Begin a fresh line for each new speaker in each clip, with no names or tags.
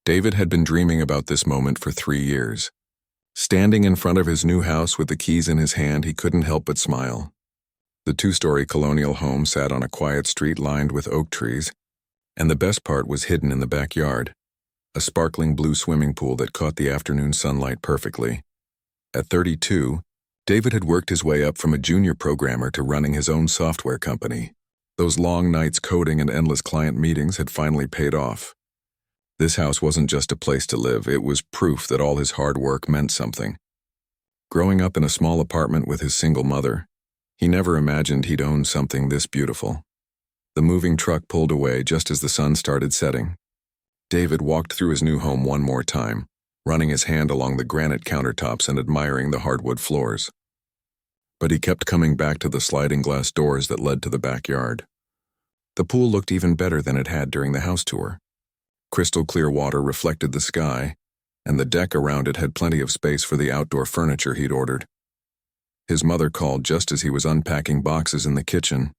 David had been dreaming about this moment for 3 years. Standing in front of his new house with the keys in his hand, he couldn't help but smile. The 2-story colonial home sat on a quiet street lined with oak trees, and the best part was hidden in the backyard, a sparkling blue swimming pool that caught the afternoon sunlight perfectly. At 32, David had worked his way up from a junior programmer to running his own software company. Those long nights coding and endless client meetings had finally paid off. This house wasn't just a place to live, it was proof that all his hard work meant something. Growing up in a small apartment with his single mother, he never imagined he'd own something this beautiful. The moving truck pulled away just as the sun started setting. David walked through his new home one more time, running his hand along the granite countertops and admiring the hardwood floors. But he kept coming back to the sliding glass doors that led to the backyard. The pool looked even better than it had during the house tour. Crystal clear water reflected the sky, and the deck around it had plenty of space for the outdoor furniture he'd ordered. His mother called just as he was unpacking boxes in the kitchen.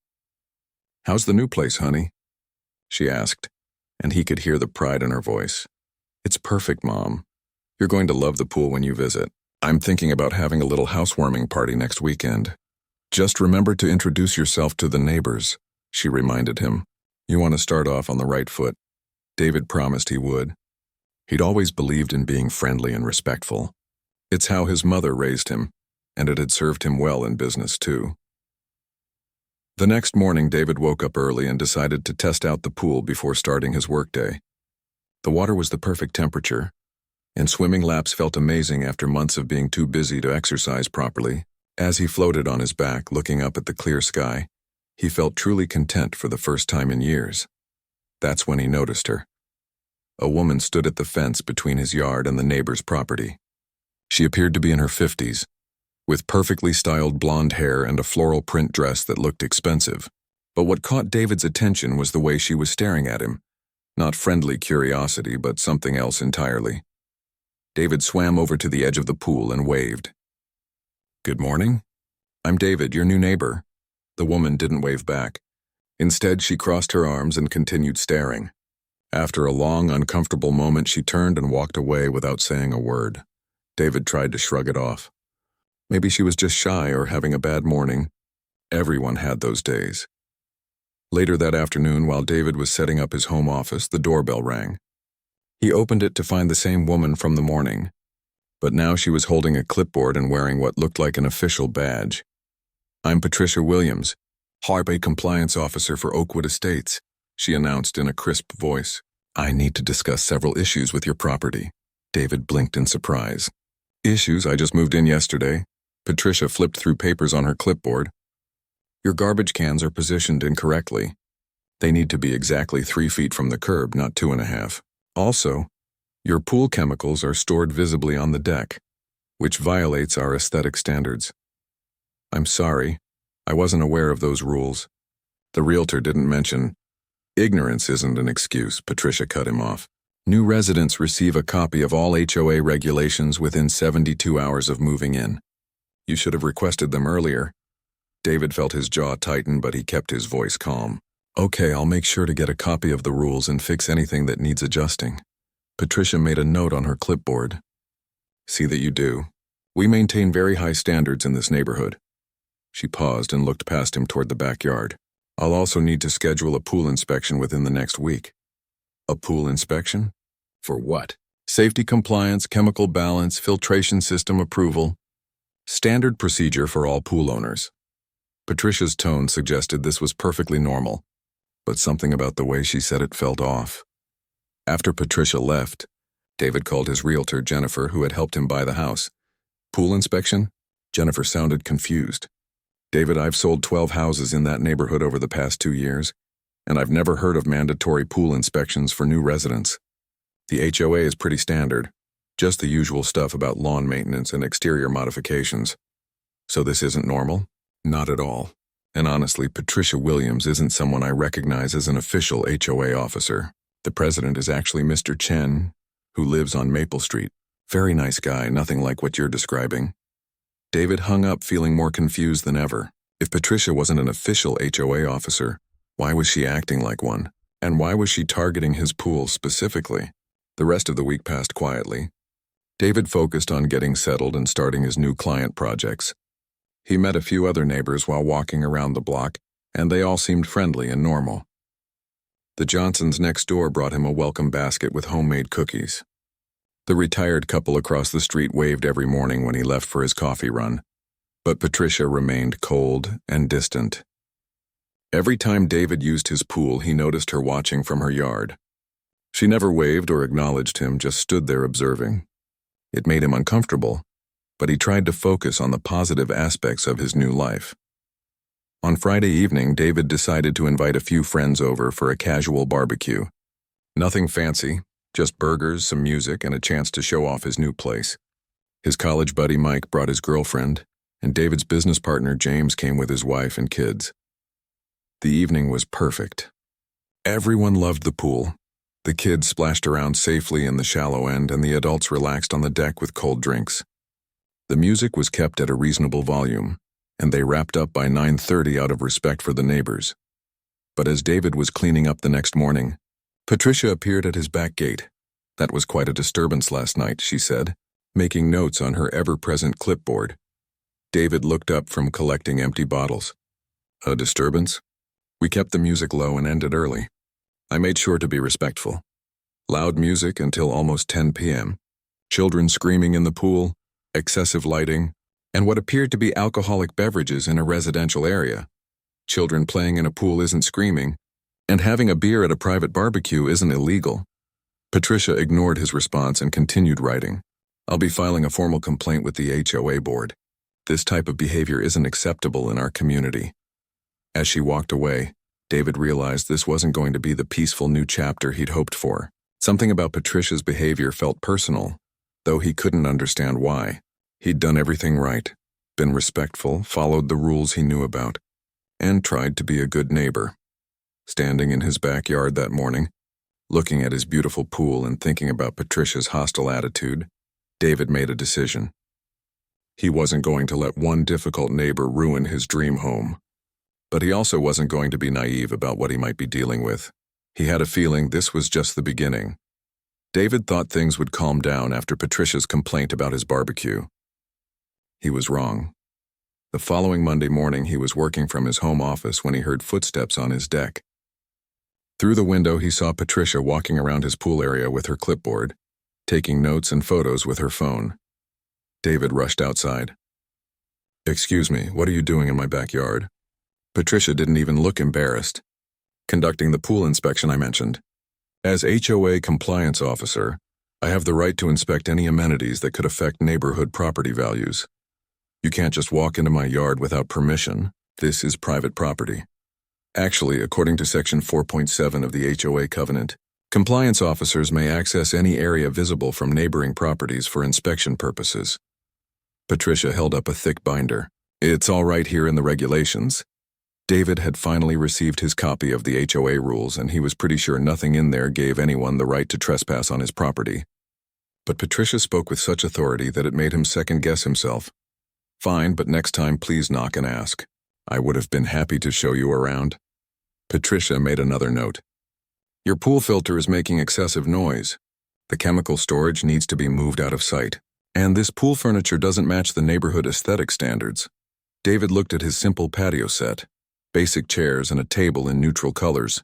"How's the new place, honey?" she asked, and he could hear the pride in her voice. "It's perfect, Mom. You're going to love the pool when you visit. I'm thinking about having a little housewarming party next weekend. Just remember to introduce yourself to the neighbors," she reminded him. "You want to start off on the right foot." David promised he would. He'd always believed in being friendly and respectful. It's how his mother raised him, and it had served him well in business too. The next morning, David woke up early and decided to test out the pool before starting his workday. The water was the perfect temperature, and swimming laps felt amazing after months of being too busy to exercise properly. As he floated on his back, looking up at the clear sky, he felt truly content for the first time in years. That's when he noticed her. A woman stood at the fence between his yard and the neighbor's property. She appeared to be in her 50s, with perfectly styled blonde hair and a floral print dress that looked expensive. But what caught David's attention was the way she was staring at him. Not friendly curiosity, but something else entirely. David swam over to the edge of the pool and waved. "Good morning. I'm David, your new neighbor." The woman didn't wave back. Instead, she crossed her arms and continued staring. After a long, uncomfortable moment, she turned and walked away without saying a word. David tried to shrug it off. Maybe she was just shy or having a bad morning. Everyone had those days. Later that afternoon, while David was setting up his home office, the doorbell rang. He opened it to find the same woman from the morning, but now she was holding a clipboard and wearing what looked like an official badge. "I'm Patricia Williams, HOA Compliance Officer for Oakwood Estates," she announced in a crisp voice. "I need to discuss several issues with your property." David blinked in surprise. "Issues? I just moved in yesterday." Patricia flipped through papers on her clipboard. "Your garbage cans are positioned incorrectly. They need to be exactly 3 feet from the curb, not 2.5. Also, your pool chemicals are stored visibly on the deck, which violates our aesthetic standards." "I'm sorry. I wasn't aware of those rules." The realtor didn't mention. "Ignorance isn't an excuse," Patricia cut him off. "New residents receive a copy of all HOA regulations within 72 hours of moving in. You should have requested them earlier." David felt his jaw tighten, but he kept his voice calm. "Okay, I'll make sure to get a copy of the rules and fix anything that needs adjusting." Patricia made a note on her clipboard. "See that you do. We maintain very high standards in this neighborhood." She paused and looked past him toward the backyard. "I'll also need to schedule a pool inspection within the next week." "A pool inspection? For what?" "Safety compliance, chemical balance, filtration system approval. Standard procedure for all pool owners." Patricia's tone suggested this was perfectly normal, but something about the way she said it felt off. After Patricia left, David called his realtor, Jennifer, who had helped him buy the house. "Pool inspection?" Jennifer sounded confused. "David, I've sold 12 houses in that neighborhood over the past 2 years, and I've never heard of mandatory pool inspections for new residents. The HOA is pretty standard, just the usual stuff about lawn maintenance and exterior modifications. So this isn't normal?" "Not at all. And honestly, Patricia Williams isn't someone I recognize as an official HOA officer. The president is actually Mr. Chen, who lives on Maple Street. Very nice guy, nothing like what you're describing." David hung up, feeling more confused than ever. If Patricia wasn't an official HOA officer, why was she acting like one? And why was she targeting his pool specifically? The rest of the week passed quietly. David focused on getting settled and starting his new client projects. He met a few other neighbors while walking around the block, and they all seemed friendly and normal. The Johnsons next door brought him a welcome basket with homemade cookies. The retired couple across the street waved every morning when he left for his coffee run, but Patricia remained cold and distant. Every time David used his pool, he noticed her watching from her yard. She never waved or acknowledged him, just stood there observing. It made him uncomfortable, but he tried to focus on the positive aspects of his new life. On Friday evening, David decided to invite a few friends over for a casual barbecue. Nothing fancy, just burgers, some music, and a chance to show off his new place. His college buddy Mike brought his girlfriend, and David's business partner James came with his wife and kids. The evening was perfect. Everyone loved the pool. The kids splashed around safely in the shallow end, and the adults relaxed on the deck with cold drinks. The music was kept at a reasonable volume, and they wrapped up by 9:30 out of respect for the neighbors. But as David was cleaning up the next morning, Patricia appeared at his back gate. That was quite a disturbance last night, she said, making notes on her ever-present clipboard. David looked up from collecting empty bottles. A disturbance? We kept the music low and ended early. I made sure to be respectful. Loud music until almost 10 p.m. Children screaming in the pool, excessive lighting, and what appeared to be alcoholic beverages in a residential area. Children playing in a pool isn't screaming, and having a beer at a private barbecue isn't illegal. Patricia ignored his response and continued writing. I'll be filing a formal complaint with the HOA board. This type of behavior isn't acceptable in our community. As she walked away, David realized this wasn't going to be the peaceful new chapter he'd hoped for. Something about Patricia's behavior felt personal, though he couldn't understand why. He'd done everything right, been respectful, followed the rules he knew about, and tried to be a good neighbor. Standing in his backyard that morning, looking at his beautiful pool and thinking about Patricia's hostile attitude, David made a decision. He wasn't going to let one difficult neighbor ruin his dream home. But he also wasn't going to be naive about what he might be dealing with. He had a feeling this was just the beginning. David thought things would calm down after Patricia's complaint about his barbecue. He was wrong. The following Monday morning, he was working from his home office when he heard footsteps on his deck. Through the window, he saw Patricia walking around his pool area with her clipboard, taking notes and photos with her phone. David rushed outside. "Excuse me, what are you doing in my backyard?" Patricia didn't even look embarrassed. "Conducting the pool inspection I mentioned. As HOA compliance officer, I have the right to inspect any amenities that could affect neighborhood property values. You can't just walk into my yard without permission. This is private property. Actually, according to Section 4.7 of the HOA covenant, compliance officers may access any area visible from neighboring properties for inspection purposes." Patricia held up a thick binder. "It's all right here in the regulations." David had finally received his copy of the HOA rules, and he was pretty sure nothing in there gave anyone the right to trespass on his property. But Patricia spoke with such authority that it made him second-guess himself. "Fine, but next time please knock and ask. I would have been happy to show you around." Patricia made another note. "Your pool filter is making excessive noise. The chemical storage needs to be moved out of sight. And this pool furniture doesn't match the neighborhood aesthetic standards." David looked at his simple patio set. Basic chairs and a table in neutral colors.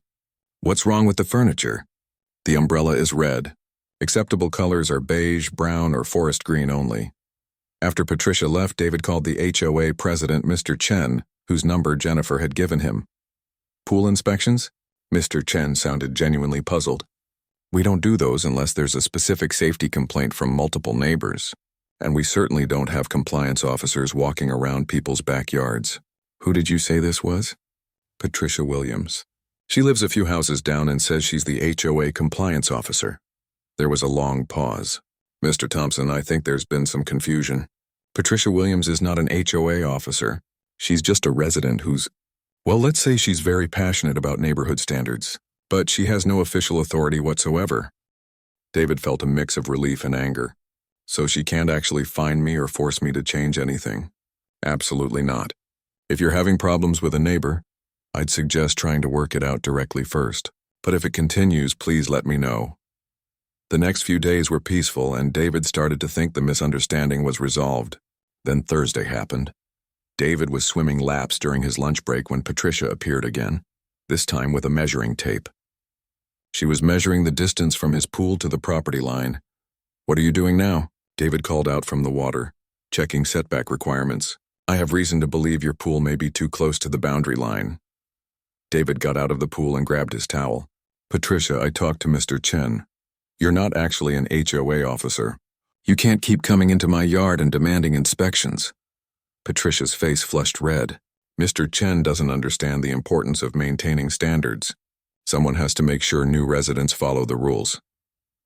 "What's wrong with the furniture?" "The umbrella is red. Acceptable colors are beige, brown, or forest green only." After Patricia left, David called the HOA president, Mr. Chen, whose number Jennifer had given him. "Pool inspections?" Mr. Chen sounded genuinely puzzled. "We don't do those unless there's a specific safety complaint from multiple neighbors. And we certainly don't have compliance officers walking around people's backyards." "Who did you say this was?" "Patricia Williams. She lives a few houses down and says she's the HOA compliance officer." There was a long pause. "Mr. Thompson, I think there's been some confusion. Patricia Williams is not an HOA officer. She's just a resident who's, well, let's say she's very passionate about neighborhood standards, but she has no official authority whatsoever." David felt a mix of relief and anger. "So she can't actually fine me or force me to change anything?" "Absolutely not. If you're having problems with a neighbor, I'd suggest trying to work it out directly first. But if it continues, please let me know." The next few days were peaceful, and David started to think the misunderstanding was resolved. Then Thursday happened. David was swimming laps during his lunch break when Patricia appeared again, this time with a measuring tape. She was measuring the distance from his pool to the property line. "What are you doing now?" David called out from the water, checking setback requirements. "I have reason to believe your pool may be too close to the boundary line." David got out of the pool and grabbed his towel. "Patricia, I talked to Mr. Chen. You're not actually an HOA officer. You can't keep coming into my yard and demanding inspections." Patricia's face flushed red. "Mr. Chen doesn't understand the importance of maintaining standards. Someone has to make sure new residents follow the rules.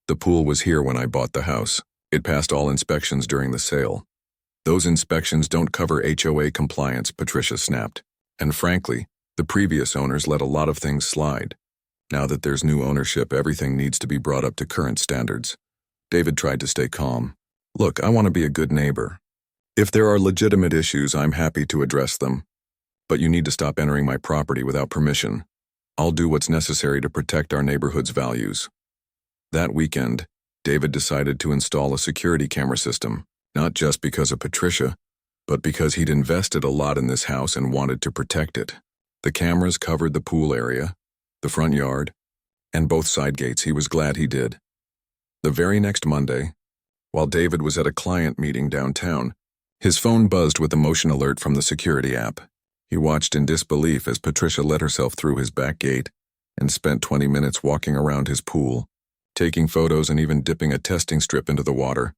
The pool was here when I bought the house. It passed all inspections during the sale. Those inspections don't cover HOA compliance," Patricia snapped. "And frankly, the previous owners let a lot of things slide. Now that there's new ownership, everything needs to be brought up to current standards." David tried to stay calm. "Look, I want to be a good neighbor. If there are legitimate issues, I'm happy to address them. But you need to stop entering my property without permission. I'll do what's necessary to protect our neighborhood's values." That weekend, David decided to install a security camera system, not just because of Patricia, but because he'd invested a lot in this house and wanted to protect it. The cameras covered the pool area, the front yard, and both side gates. He was glad he did. The very next Monday, while David was at a client meeting downtown, his phone buzzed with a motion alert from the security app. He watched in disbelief as Patricia let herself through his back gate and spent 20 minutes walking around his pool, taking photos and even dipping a testing strip into the water.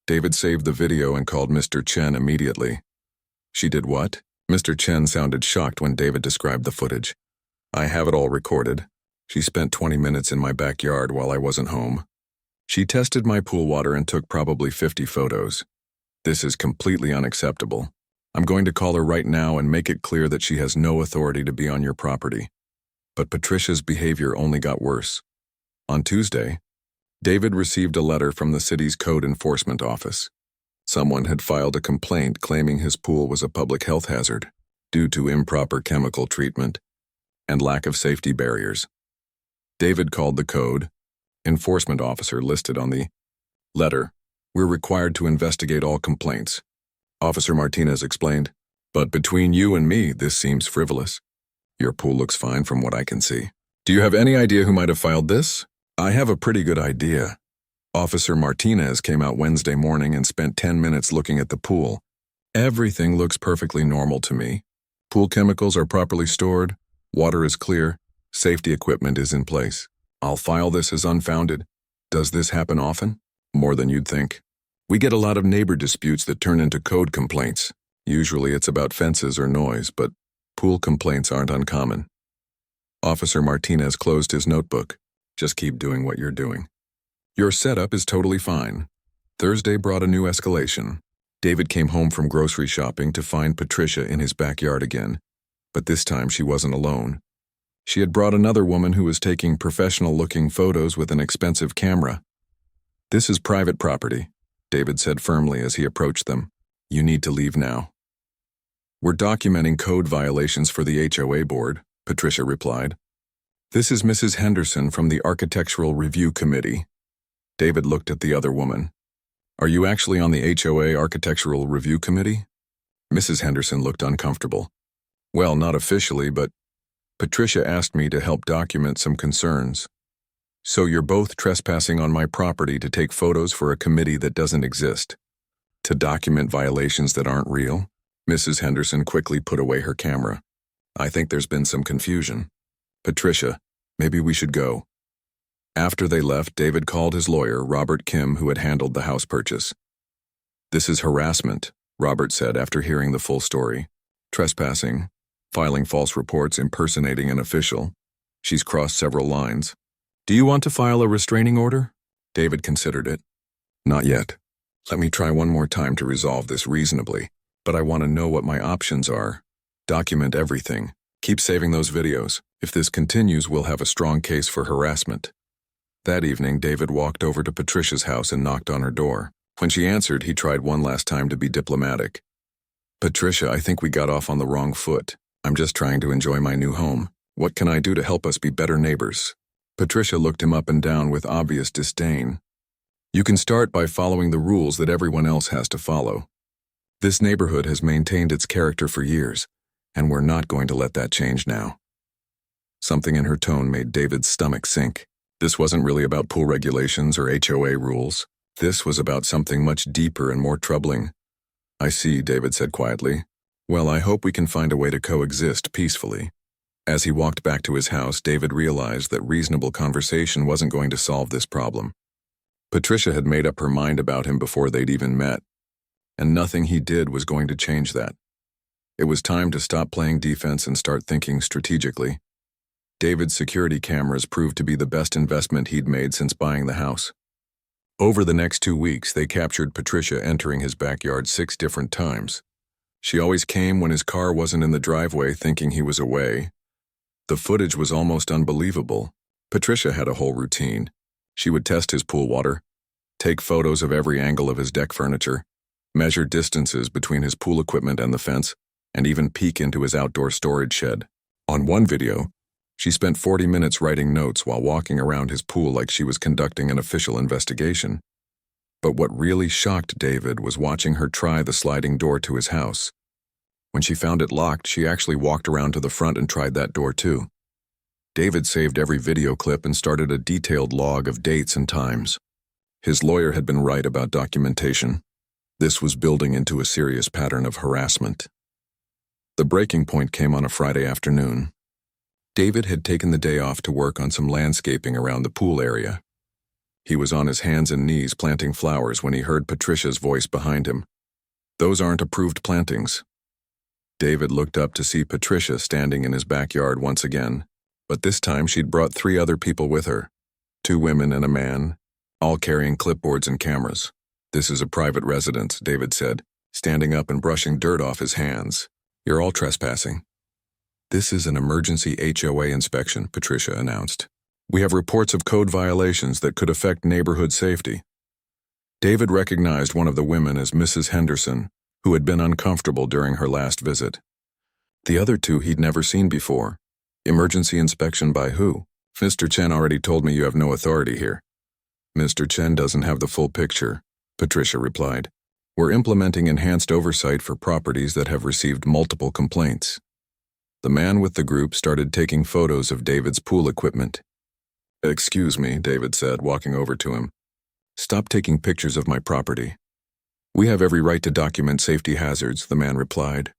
David saved the video and called Mr. Chen immediately. "She did what?" Mr. Chen sounded shocked when David described the footage. "I have it all recorded. She spent 20 minutes in my backyard while I wasn't home. She tested my pool water and took probably 50 photos. This is completely unacceptable. I'm going to call her right now and make it clear that she has no authority to be on your property." But Patricia's behavior only got worse. On Tuesday, David received a letter from the city's code enforcement office. Someone had filed a complaint claiming his pool was a public health hazard due to improper chemical treatment and lack of safety barriers. David called the code enforcement officer listed on the letter. "We're required to investigate all complaints," Officer Martinez explained. "But between you and me, this seems frivolous. Your pool looks fine from what I can see. Do you have any idea who might have filed this?" "I have a pretty good idea." Officer Martinez came out Wednesday morning and spent 10 minutes looking at the pool. "Everything looks perfectly normal to me. Pool chemicals are properly stored, water is clear, safety equipment is in place. I'll file this as unfounded." "Does this happen often?" "More than you'd think. We get a lot of neighbor disputes that turn into code complaints. Usually it's about fences or noise, but pool complaints aren't uncommon." Officer Martinez closed his notebook. "Just keep doing what you're doing. Your setup is totally fine." Thursday brought a new escalation. David came home from grocery shopping to find Patricia in his backyard again, but this time she wasn't alone. She had brought another woman who was taking professional-looking photos with an expensive camera. "This is private property," David said firmly as he approached them. "You need to leave now." "We're documenting code violations for the HOA board," Patricia replied. "This is Mrs. Henderson from the Architectural Review Committee." David looked at the other woman. "Are you actually on the HOA Architectural Review Committee?" Mrs. Henderson looked uncomfortable. "Well, not officially, but Patricia asked me to help document some concerns." "So you're both trespassing on my property to take photos for a committee that doesn't exist? To document violations that aren't real?" Mrs. Henderson quickly put away her camera. "I think there's been some confusion. Patricia, maybe we should go." After they left, David called his lawyer, Robert Kim, who had handled the house purchase. "This is harassment," Robert said after hearing the full story. "Trespassing, filing false reports, impersonating an official. She's crossed several lines. Do you want to file a restraining order?" David considered it. "Not yet. Let me try one more time to resolve this reasonably, but I want to know what my options are. Document everything. Keep saving those videos. If this continues, we'll have a strong case for harassment." That evening, David walked over to Patricia's house and knocked on her door. When she answered, he tried one last time to be diplomatic. "Patricia, I think we got off on the wrong foot. I'm just trying to enjoy my new home. What can I do to help us be better neighbors?" Patricia looked him up and down with obvious disdain. You can start by following the rules that everyone else has to follow. This neighborhood has maintained its character for years, and we're not going to let that change now. Something in her tone made David's stomach sink. This wasn't really about pool regulations or HOA rules. This was about something much deeper and more troubling. I see, David said quietly. Well, I hope we can find a way to coexist peacefully. As he walked back to his house, David realized that reasonable conversation wasn't going to solve this problem. Patricia had made up her mind about him before they'd even met, and nothing he did was going to change that. It was time to stop playing defense and start thinking strategically. David's security cameras proved to be the best investment he'd made since buying the house. Over the next 2 weeks, they captured Patricia entering his backyard 6 different times. She always came when his car wasn't in the driveway, thinking he was away. The footage was almost unbelievable. Patricia had a whole routine. She would test his pool water, take photos of every angle of his deck furniture, measure distances between his pool equipment and the fence, and even peek into his outdoor storage shed. On one video, she spent 40 minutes writing notes while walking around his pool like she was conducting an official investigation. But what really shocked David was watching her try the sliding door to his house. When she found it locked, she actually walked around to the front and tried that door too. David saved every video clip and started a detailed log of dates and times. His lawyer had been right about documentation. This was building into a serious pattern of harassment. The breaking point came on a Friday afternoon. David had taken the day off to work on some landscaping around the pool area. He was on his hands and knees planting flowers when he heard Patricia's voice behind him. Those aren't approved plantings. David looked up to see Patricia standing in his backyard once again, but this time she'd brought 3 other people with her, 2 women and a man, all carrying clipboards and cameras. This is a private residence, David said, standing up and brushing dirt off his hands. You're all trespassing. This is an emergency HOA inspection, Patricia announced. We have reports of code violations that could affect neighborhood safety. David recognized one of the women as Mrs. Henderson, who had been uncomfortable during her last visit. The other 2 he'd never seen before. Emergency inspection by who? Mr. Chen already told me you have no authority here. Mr. Chen doesn't have the full picture, Patricia replied. We're implementing enhanced oversight for properties that have received multiple complaints. The man with the group started taking photos of David's pool equipment. Excuse me, David said, walking over to him. Stop taking pictures of my property. We have every right to document safety hazards, the man replied.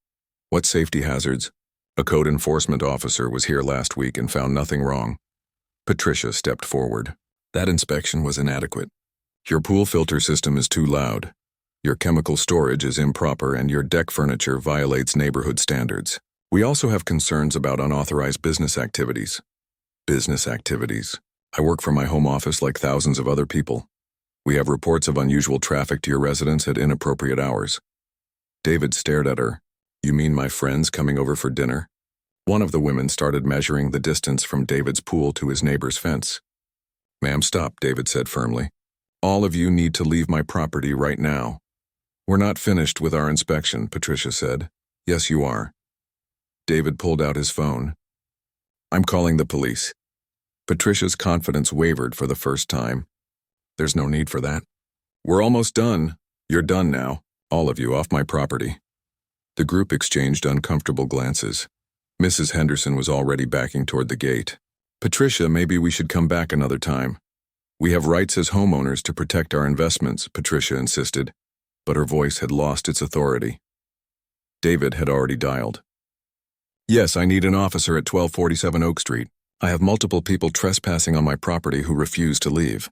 What safety hazards? A code enforcement officer was here last week and found nothing wrong. Patricia stepped forward. That inspection was inadequate. Your pool filter system is too loud. Your chemical storage is improper and your deck furniture violates neighborhood standards. We also have concerns about unauthorized business activities. Business activities. I work from my home office like thousands of other people. We have reports of unusual traffic to your residence at inappropriate hours. David stared at her. You mean my friends coming over for dinner? One of the women started measuring the distance from David's pool to his neighbor's fence. Ma'am, stop, David said firmly. All of you need to leave my property right now. We're not finished with our inspection, Patricia said. Yes, you are. David pulled out his phone. I'm calling the police. Patricia's confidence wavered for the first time. There's no need for that. We're almost done. You're done now. All of you off my property. The group exchanged uncomfortable glances. Mrs. Henderson was already backing toward the gate. Patricia, maybe we should come back another time. We have rights as homeowners to protect our investments, Patricia insisted, but her voice had lost its authority. David had already dialed. Yes, I need an officer at 1247 Oak Street. I have multiple people trespassing on my property who refuse to leave.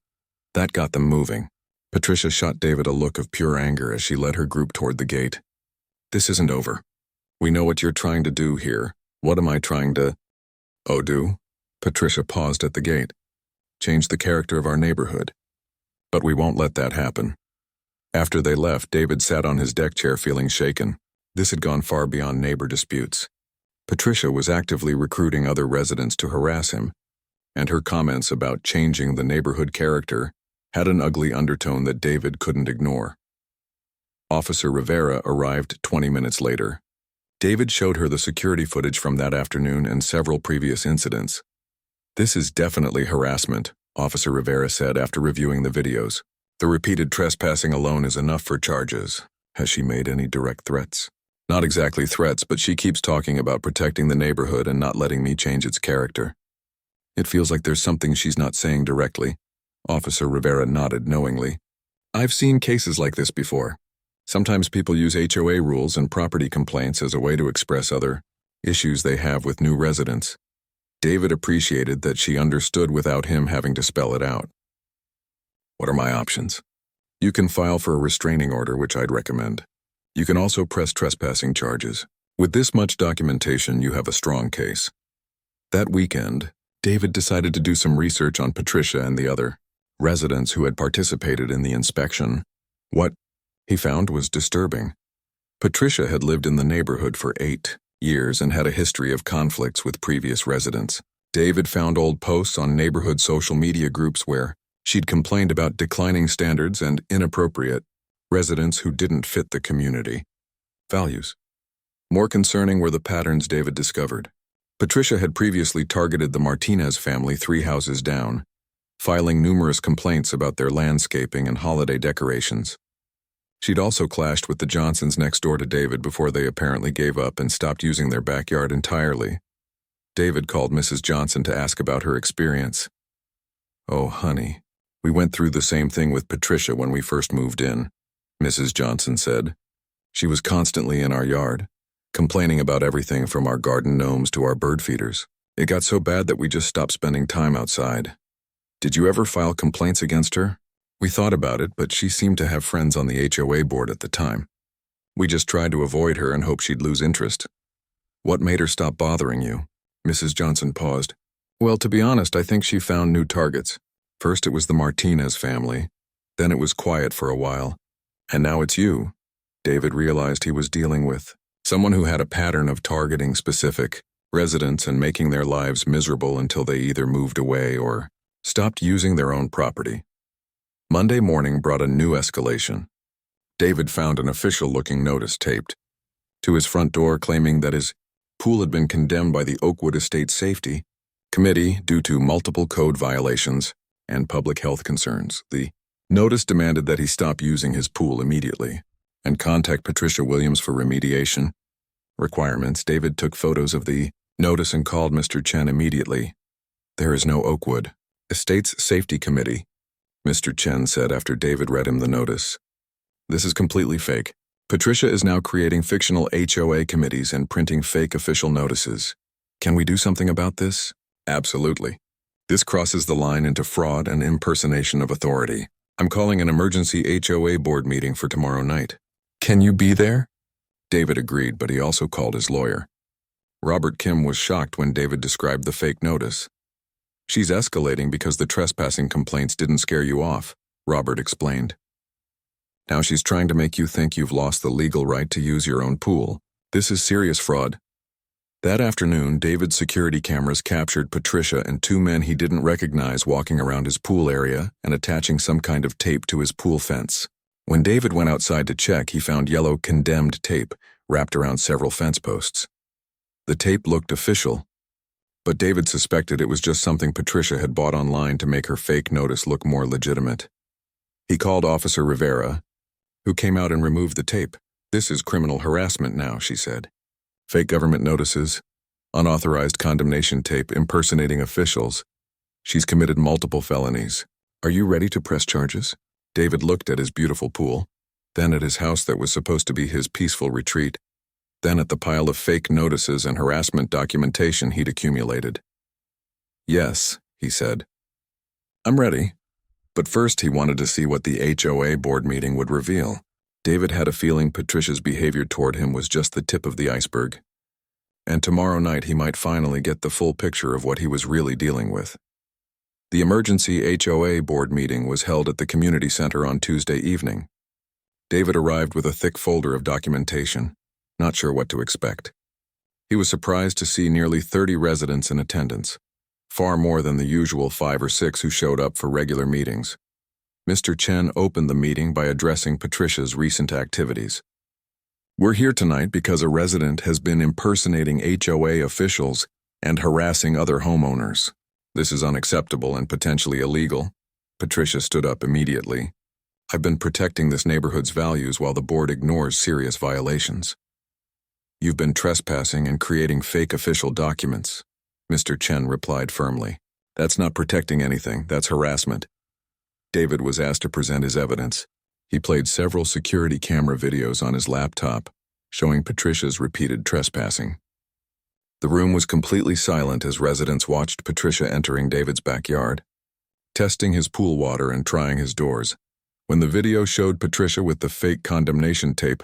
That got them moving. Patricia shot David a look of pure anger as she led her group toward the gate. This isn't over. We know what you're trying to do here. What am I trying to... Oh, do? Patricia paused at the gate. Change the character of our neighborhood. But we won't let that happen. After they left, David sat on his deck chair feeling shaken. This had gone far beyond neighbor disputes. Patricia was actively recruiting other residents to harass him, and her comments about changing the neighborhood character had an ugly undertone that David couldn't ignore. Officer Rivera arrived 20 minutes later. David showed her the security footage from that afternoon and several previous incidents. This is definitely harassment, Officer Rivera said after reviewing the videos. The repeated trespassing alone is enough for charges. Has she made any direct threats? Not exactly threats, but she keeps talking about protecting the neighborhood and not letting me change its character. It feels like there's something she's not saying directly. Officer Rivera nodded knowingly. I've seen cases like this before. Sometimes people use HOA rules and property complaints as a way to express other issues they have with new residents. David appreciated that she understood without him having to spell it out. What are my options? You can file for a restraining order, which I'd recommend. You can also press trespassing charges. With this much documentation, you have a strong case. That weekend, David decided to do some research on Patricia and the other residents who had participated in the inspection. What he found was disturbing. Patricia had lived in the neighborhood for 8 years and had a history of conflicts with previous residents. David found old posts on neighborhood social media groups where she'd complained about declining standards and inappropriate residents who didn't fit the community values. More concerning were the patterns David discovered. Patricia had previously targeted the Martinez family 3 houses down, filing numerous complaints about their landscaping and holiday decorations. She'd also clashed with the Johnsons next door to David before they apparently gave up and stopped using their backyard entirely. David called Mrs. Johnson to ask about her experience. "Oh, honey, we went through the same thing with Patricia when we first moved in," Mrs. Johnson said. "She was constantly in our yard, complaining about everything from our garden gnomes to our bird feeders. It got so bad that we just stopped spending time outside. Did you ever file complaints against her? We thought about it, but she seemed to have friends on the HOA board at the time. We just tried to avoid her and hoped she'd lose interest." "What made her stop bothering you?" Mrs. Johnson paused. "Well, to be honest, I think she found new targets. First it was the Martinez family, then it was quiet for a while, and now it's you." David realized he was dealing with someone who had a pattern of targeting specific residents and making their lives miserable until they either moved away or stopped using their own property. Monday morning brought a new escalation. David found an official-looking notice taped to his front door claiming that his pool had been condemned by the Oakwood Estate Safety Committee due to multiple code violations and public health concerns. The notice demanded that he stop using his pool immediately and contact Patricia Williams for remediation requirements. David took photos of the notice and called Mr. Chen immediately. "There is no Oakwood Estates Safety Committee," Mr. Chen said after David read him the notice. "This is completely fake. Patricia is now creating fictional HOA committees and printing fake official notices. Can we do something about this?" "Absolutely. This crosses the line into fraud and impersonation of authority. I'm calling an emergency HOA board meeting for tomorrow night. Can you be there?" David agreed, but he also called his lawyer. Robert Kim was shocked when David described the fake notice. "She's escalating because the trespassing complaints didn't scare you off," Robert explained. "Now she's trying to make you think you've lost the legal right to use your own pool. This is serious fraud." That afternoon, David's security cameras captured Patricia and 2 men he didn't recognize walking around his pool area and attaching some kind of tape to his pool fence. When David went outside to check, he found yellow condemned tape wrapped around several fence posts. The tape looked official, but David suspected it was just something Patricia had bought online to make her fake notice look more legitimate. He called Officer Rivera, who came out and removed the tape. "This is criminal harassment now," she said. "Fake government notices, unauthorized condemnation tape impersonating officials. She's committed multiple felonies. Are you ready to press charges?" David looked at his beautiful pool, then at his house that was supposed to be his peaceful retreat, then at the pile of fake notices and harassment documentation he'd accumulated. "Yes," he said. "I'm ready." But first he wanted to see what the HOA board meeting would reveal. David had a feeling Patricia's behavior toward him was just the tip of the iceberg, and tomorrow night he might finally get the full picture of what he was really dealing with. The emergency HOA board meeting was held at the community center on Tuesday evening. David arrived with a thick folder of documentation, not sure what to expect. He was surprised to see nearly 30 residents in attendance, far more than the usual 5 or 6 who showed up for regular meetings. Mr. Chen opened the meeting by addressing Patricia's recent activities. "We're here tonight because a resident has been impersonating HOA officials and harassing other homeowners. This is unacceptable and potentially illegal. Patricia stood up immediately. I've been protecting this neighborhood's values while the board ignores serious violations. You've been trespassing and creating fake official documents, Mr. Chen replied firmly. That's not protecting anything, that's harassment. David was asked to present his evidence. He played several security camera videos on his laptop, showing Patricia's repeated trespassing. The room was completely silent as residents watched Patricia entering David's backyard, testing his pool water and trying his doors. When the video showed Patricia with the fake condemnation tape,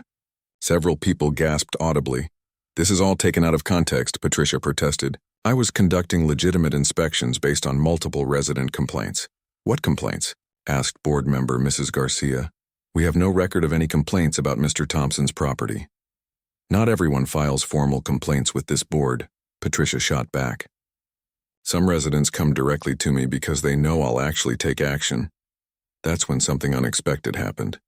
several people gasped audibly. This is all taken out of context, Patricia protested. I was conducting legitimate inspections based on multiple resident complaints. What complaints? Asked board member Mrs. Garcia. We have no record of any complaints about Mr. Thompson's property. Not everyone files formal complaints with this board, Patricia shot back. Some residents come directly to me because they know I'll actually take action. That's when something unexpected happened.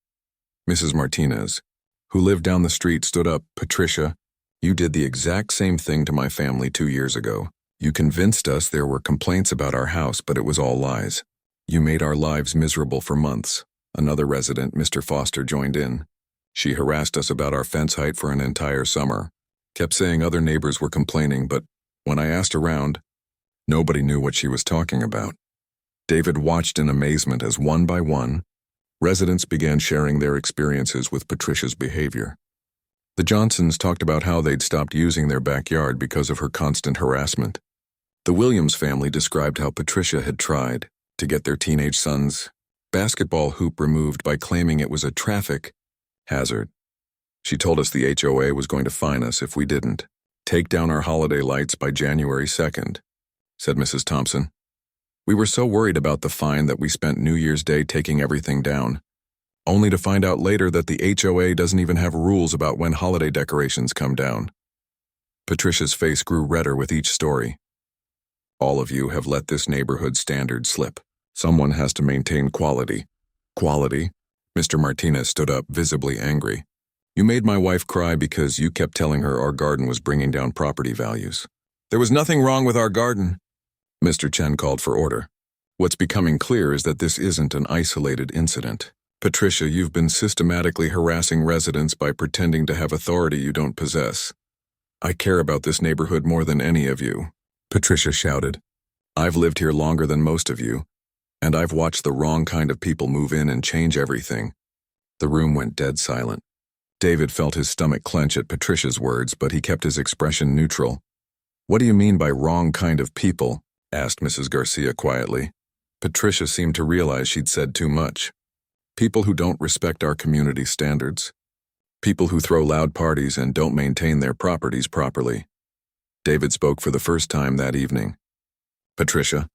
Mrs. Martinez, who lived down the street, stood up. Patricia, you did the exact same thing to my family 2 years ago. You convinced us there were complaints about our house, but it was all lies. You made our lives miserable for months. Another resident, Mr. Foster, joined in. She harassed us about our fence height for an entire summer, kept saying other neighbors were complaining, but when I asked around, nobody knew what she was talking about. David watched in amazement as one by one, residents began sharing their experiences with Patricia's behavior. The Johnsons talked about how they'd stopped using their backyard because of her constant harassment. The Williams family described how Patricia had tried to get their teenage son's basketball hoop removed by claiming it was a traffic hazard. She told us the HOA was going to fine us if we didn't take down our holiday lights by January 2nd, said Mrs. Thompson. We were so worried about the fine that we spent New Year's Day taking everything down, only to find out later that the HOA doesn't even have rules about when holiday decorations come down. Patricia's face grew redder with each story. All of you have let this neighborhood standard slip. Someone has to maintain quality. Quality? Mr. Martinez stood up, visibly angry. You made my wife cry because you kept telling her our garden was bringing down property values. There was nothing wrong with our garden. Mr. Chen called for order. What's becoming clear is that this isn't an isolated incident. Patricia, you've been systematically harassing residents by pretending to have authority you don't possess. I care about this neighborhood more than any of you, Patricia shouted. I've lived here longer than most of you, and I've watched the wrong kind of people move in and change everything. The room went dead silent. David felt his stomach clench at Patricia's words, but he kept his expression neutral. What do you mean by wrong kind of people? Asked Mrs. Garcia quietly. Patricia seemed to realize she'd said too much. People who don't respect our community standards. People who throw loud parties and don't maintain their properties properly. David spoke for the first time that evening. Patricia,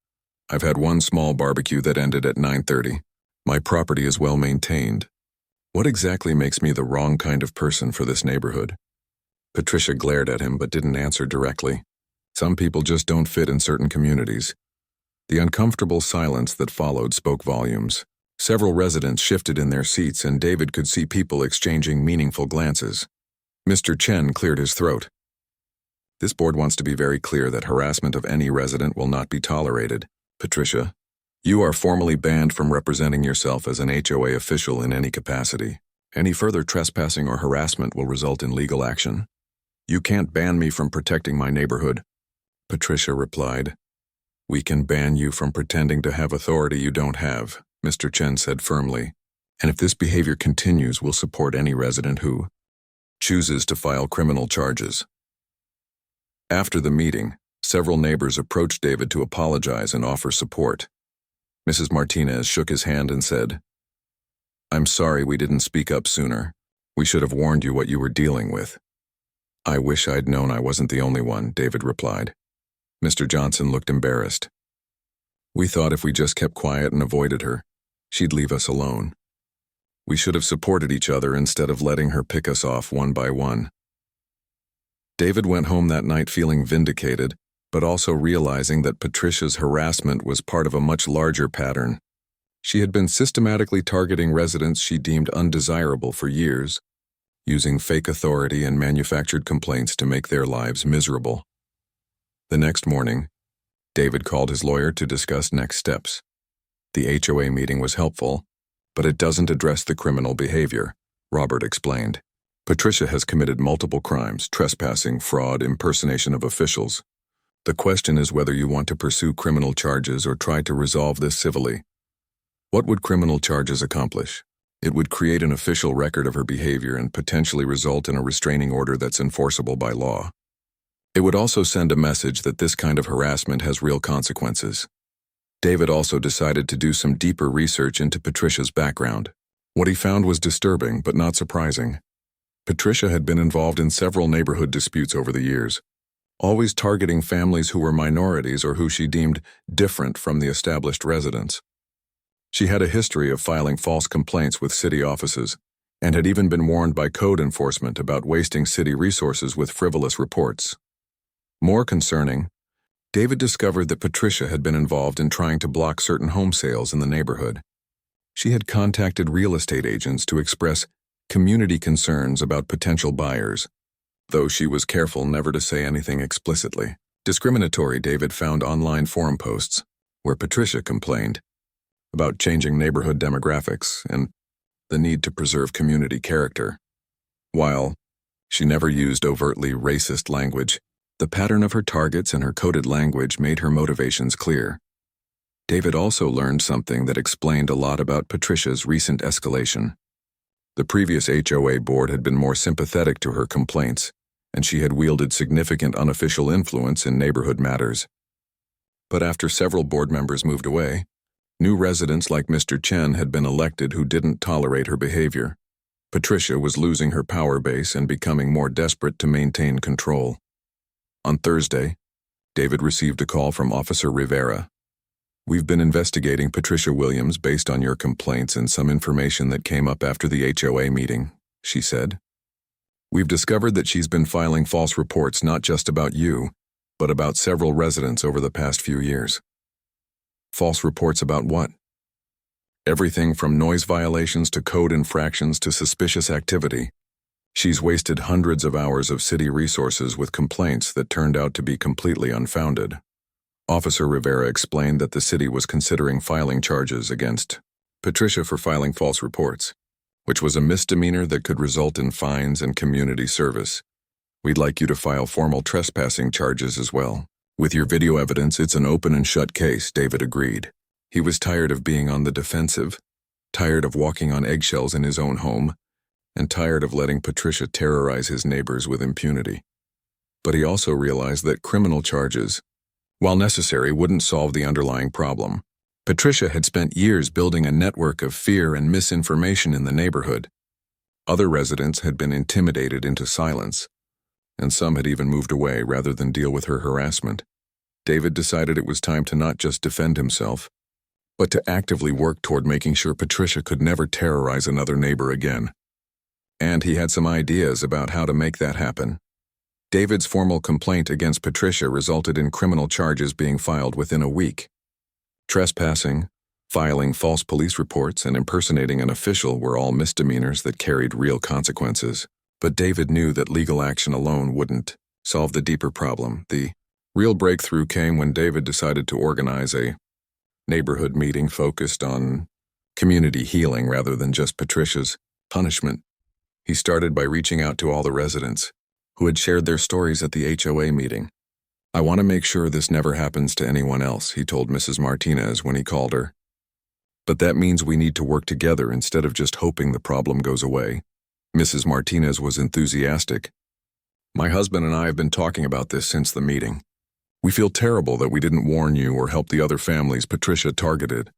I've had one small barbecue that ended at 9:30. My property is well maintained. What exactly makes me the wrong kind of person for this neighborhood? Patricia glared at him but didn't answer directly. Some people just don't fit in certain communities. The uncomfortable silence that followed spoke volumes. Several residents shifted in their seats and David could see people exchanging meaningful glances. Mr. Chen cleared his throat. This board wants to be very clear that harassment of any resident will not be tolerated. Patricia, you are formally banned from representing yourself as an HOA official in any capacity. Any further trespassing or harassment will result in legal action. You can't ban me from protecting my neighborhood, Patricia replied. We can ban you from pretending to have authority you don't have, Mr. Chen said firmly. And if this behavior continues, we'll support any resident who chooses to file criminal charges. After the meeting, several neighbors approached David to apologize and offer support. Mrs. Martinez shook his hand and said, I'm sorry we didn't speak up sooner. We should have warned you what you were dealing with. I wish I'd known I wasn't the only one, David replied. Mr. Johnson looked embarrassed. We thought if we just kept quiet and avoided her, she'd leave us alone. We should have supported each other instead of letting her pick us off one by one. David went home that night feeling vindicated, but also realizing that Patricia's harassment was part of a much larger pattern. She had been systematically targeting residents she deemed undesirable for years, using fake authority and manufactured complaints to make their lives miserable. The next morning, David called his lawyer to discuss next steps. The HOA meeting was helpful, but it doesn't address the criminal behavior, Robert explained. Patricia has committed multiple crimes: trespassing, fraud, impersonation of officials. The question is whether you want to pursue criminal charges or try to resolve this civilly. What would criminal charges accomplish? It would create an official record of her behavior and potentially result in a restraining order that's enforceable by law. It would also send a message that this kind of harassment has real consequences. David also decided to do some deeper research into Patricia's background. What he found was disturbing but not surprising. Patricia had been involved in several neighborhood disputes over the years, always targeting families who were minorities or who she deemed different from the established residents. She had a history of filing false complaints with city offices and had even been warned by code enforcement about wasting city resources with frivolous reports. More concerning, David discovered that Patricia had been involved in trying to block certain home sales in the neighborhood. She had contacted real estate agents to express community concerns about potential buyers, though she was careful never to say anything explicitly. Discriminatory, David found online forum posts where Patricia complained about changing neighborhood demographics and the need to preserve community character. While she never used overtly racist language, the pattern of her targets and her coded language made her motivations clear. David also learned something that explained a lot about Patricia's recent escalation. The previous HOA board had been more sympathetic to her complaints, and she had wielded significant unofficial influence in neighborhood matters. But after several board members moved away, new residents like Mr. Chen had been elected who didn't tolerate her behavior. Patricia was losing her power base and becoming more desperate to maintain control. On Thursday, David received a call from Officer Rivera. "We've been investigating Patricia Williams based on your complaints and some information that came up after the HOA meeting," she said. "We've discovered that she's been filing false reports not just about you, but about several residents over the past few years." "False reports about what?" "Everything from noise violations to code infractions to suspicious activity. She's wasted hundreds of hours of city resources with complaints that turned out to be completely unfounded." Officer Rivera explained that the city was considering filing charges against Patricia for filing false reports, which was a misdemeanor that could result in fines and community service. "We'd like you to file formal trespassing charges as well. With your video evidence, it's an open and shut case," David agreed. He was tired of being on the defensive, tired of walking on eggshells in his own home, and tired of letting Patricia terrorize his neighbors with impunity. But he also realized that criminal charges, while necessary, wouldn't solve the underlying problem. Patricia had spent years building a network of fear and misinformation in the neighborhood. Other residents had been intimidated into silence, and some had even moved away rather than deal with her harassment. David decided it was time to not just defend himself, but to actively work toward making sure Patricia could never terrorize another neighbor again. And he had some ideas about how to make that happen. David's formal complaint against Patricia resulted in criminal charges being filed within a week. Trespassing, filing false police reports, and impersonating an official were all misdemeanors that carried real consequences. But David knew that legal action alone wouldn't solve the deeper problem. The real breakthrough came when David decided to organize a neighborhood meeting focused on community healing rather than just Patricia's punishment. He started by reaching out to all the residents who had shared their stories at the HOA meeting. "I want to make sure this never happens to anyone else," he told Mrs. Martinez when he called her. "But that means we need to work together instead of just hoping the problem goes away." Mrs. Martinez was enthusiastic. "My husband and I have been talking about this since the meeting. We feel terrible that we didn't warn you or help the other families Patricia targeted."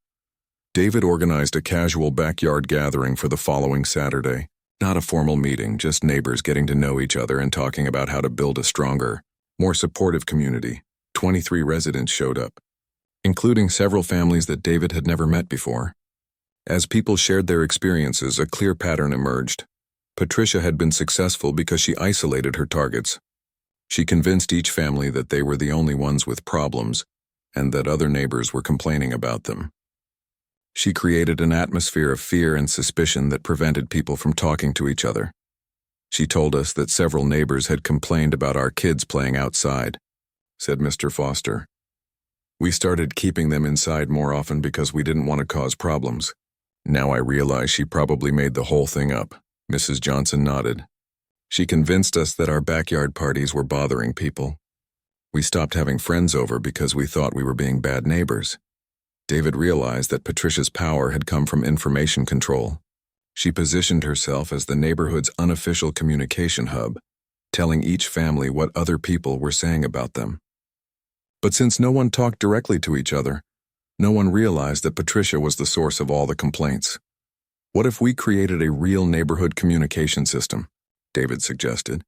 David organized a casual backyard gathering for the following Saturday. Not a formal meeting, just neighbors getting to know each other and talking about how to build a stronger, more supportive community. 23 residents showed up, including several families that David had never met before. As people shared their experiences, a clear pattern emerged. Patricia had been successful because she isolated her targets. She convinced each family that they were the only ones with problems and that other neighbors were complaining about them. She created an atmosphere of fear and suspicion that prevented people from talking to each other. "She told us that several neighbors had complained about our kids playing outside," said Mr. Foster. We started keeping them inside more often because we didn't want to cause problems. Now I realize she probably made the whole thing up. Mrs. Johnson nodded. She convinced us that our backyard parties were bothering people. We stopped having friends over because we thought we were being bad neighbors. David realized that Patricia's power had come from information control. She positioned herself as the neighborhood's unofficial communication hub, telling each family what other people were saying about them. But since no one talked directly to each other, no one realized that Patricia was the source of all the complaints. What if we created a real neighborhood communication system? David suggested.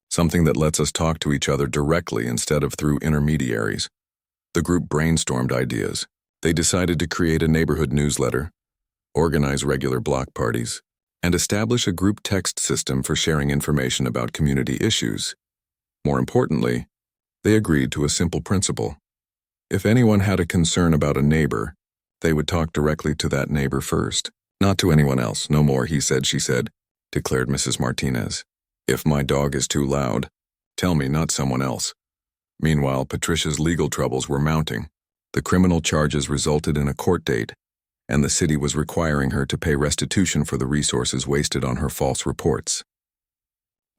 Something that lets us talk to each other directly instead of through intermediaries. The group brainstormed ideas. They decided to create a neighborhood newsletter, organize regular block parties, and establish a group text system for sharing information about community issues. More importantly, they agreed to a simple principle. If anyone had a concern about a neighbor, they would talk directly to that neighbor first. Not to anyone else, no more he said, she said, declared Mrs. Martinez. If my dog is too loud, tell me, not someone else. Meanwhile, Patricia's legal troubles were mounting. The criminal charges resulted in a court date, and the city was requiring her to pay restitution for the resources wasted on her false reports.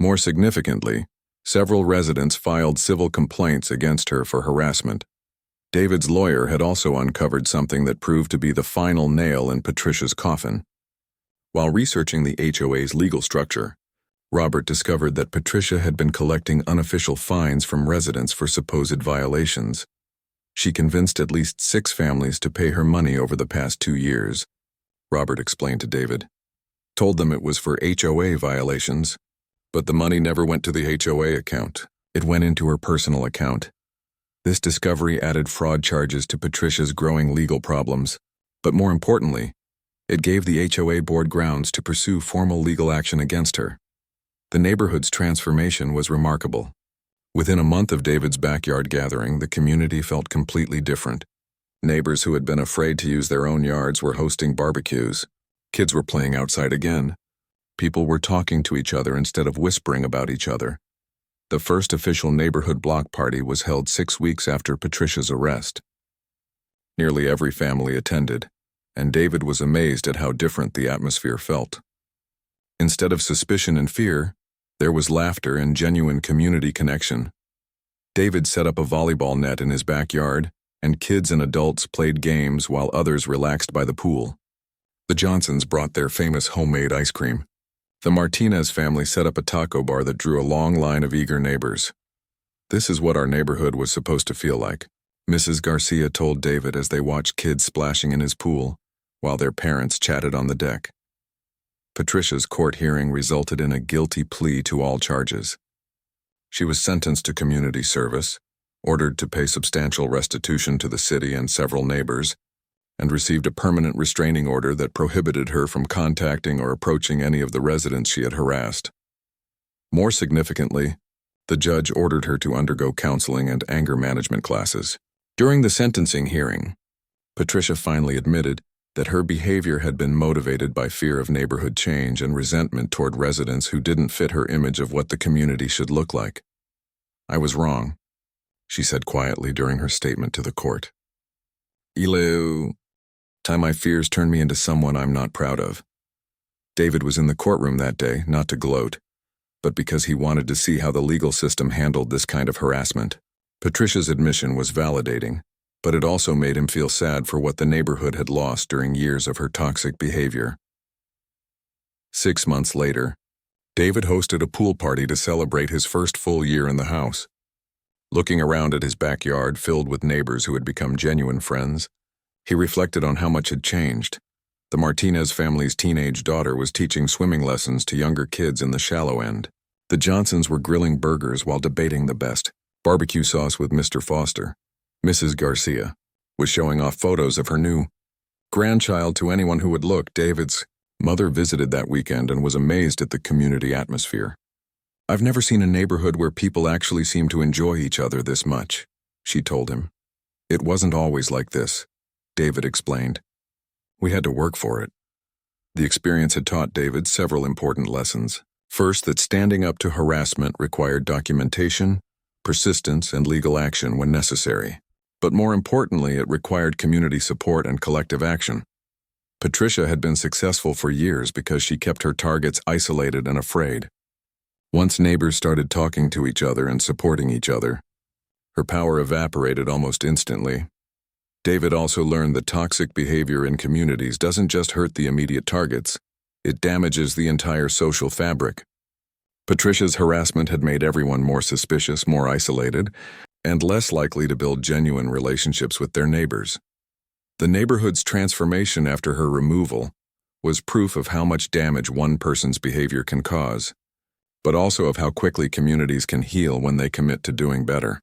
More significantly, several residents filed civil complaints against her for harassment. David's lawyer had also uncovered something that proved to be the final nail in Patricia's coffin. While researching the HOA's legal structure, Robert discovered that Patricia had been collecting unofficial fines from residents for supposed violations. She convinced at least 6 families to pay her money over the past 2 years, Robert explained to David. Told them it was for HOA violations, but the money never went to the HOA account. It went into her personal account. This discovery added fraud charges to Patricia's growing legal problems, but more importantly, it gave the HOA board grounds to pursue formal legal action against her. The neighborhood's transformation was remarkable. Within a month of David's backyard gathering, the community felt completely different. Neighbors who had been afraid to use their own yards were hosting barbecues. Kids were playing outside again. People were talking to each other instead of whispering about each other. The first official neighborhood block party was held 6 weeks after Patricia's arrest. Nearly every family attended, and David was amazed at how different the atmosphere felt. Instead of suspicion and fear, there was laughter and genuine community connection. David set up a volleyball net in his backyard, and kids and adults played games while others relaxed by the pool. The Johnsons brought their famous homemade ice cream. The Martinez family set up a taco bar that drew a long line of eager neighbors. This is what our neighborhood was supposed to feel like, Mrs. Garcia told David as they watched kids splashing in his pool, while their parents chatted on the deck. Patricia's court hearing resulted in a guilty plea to all charges. She was sentenced to community service, ordered to pay substantial restitution to the city and several neighbors, and received a permanent restraining order that prohibited her from contacting or approaching any of the residents she had harassed. More significantly, the judge ordered her to undergo counseling and anger management classes. During the sentencing hearing, Patricia finally admitted that her behavior had been motivated by fear of neighborhood change and resentment toward residents who didn't fit her image of what the community should look like. I was wrong, she said quietly during her statement to the court. Time my fears turned me into someone I'm not proud of. David was in the courtroom that day, not to gloat, but because he wanted to see how the legal system handled this kind of harassment. Patricia's admission was validating, but it also made him feel sad for what the neighborhood had lost during years of her toxic behavior. 6 months later, David hosted a pool party to celebrate his first full year in the house. Looking around at his backyard filled with neighbors who had become genuine friends, he reflected on how much had changed. The Martinez family's teenage daughter was teaching swimming lessons to younger kids in the shallow end. The Johnsons were grilling burgers while debating the best barbecue sauce with Mr. Foster. Mrs. Garcia was showing off photos of her new grandchild to anyone who would look. David's mother visited that weekend and was amazed at the community atmosphere. I've never seen a neighborhood where people actually seem to enjoy each other this much, she told him. It wasn't always like this, David explained. We had to work for it. The experience had taught David several important lessons. First, that standing up to harassment required documentation, persistence, and legal action when necessary. But more importantly, it required community support and collective action. Patricia had been successful for years because she kept her targets isolated and afraid. Once neighbors started talking to each other and supporting each other, her power evaporated almost instantly. David also learned that toxic behavior in communities doesn't just hurt the immediate targets, it damages the entire social fabric. Patricia's harassment had made everyone more suspicious, more isolated, and less likely to build genuine relationships with their neighbors. The neighborhood's transformation after her removal was proof of how much damage one person's behavior can cause, but also of how quickly communities can heal when they commit to doing better.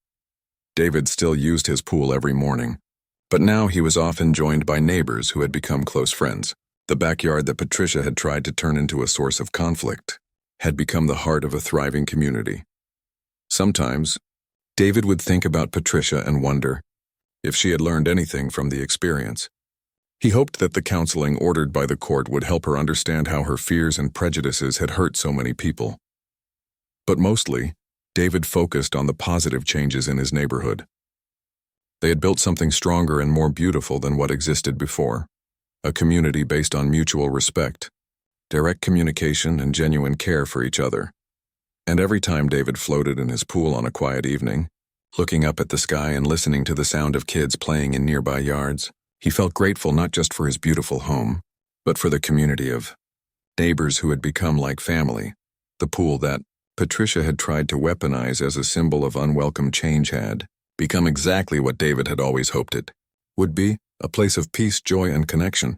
David still used his pool every morning, but now he was often joined by neighbors who had become close friends. The backyard that Patricia had tried to turn into a source of conflict had become the heart of a thriving community. Sometimes, David would think about Patricia and wonder if she had learned anything from the experience. He hoped that the counseling ordered by the court would help her understand how her fears and prejudices had hurt so many people. But mostly, David focused on the positive changes in his neighborhood. They had built something stronger and more beautiful than what existed before, a community based on mutual respect, direct communication, and genuine care for each other. And every time David floated in his pool on a quiet evening, looking up at the sky and listening to the sound of kids playing in nearby yards, he felt grateful not just for his beautiful home, but for the community of neighbors who had become like family. The pool that Patricia had tried to weaponize as a symbol of unwelcome change had become exactly what David had always hoped it would be, a place of peace, joy, and connection.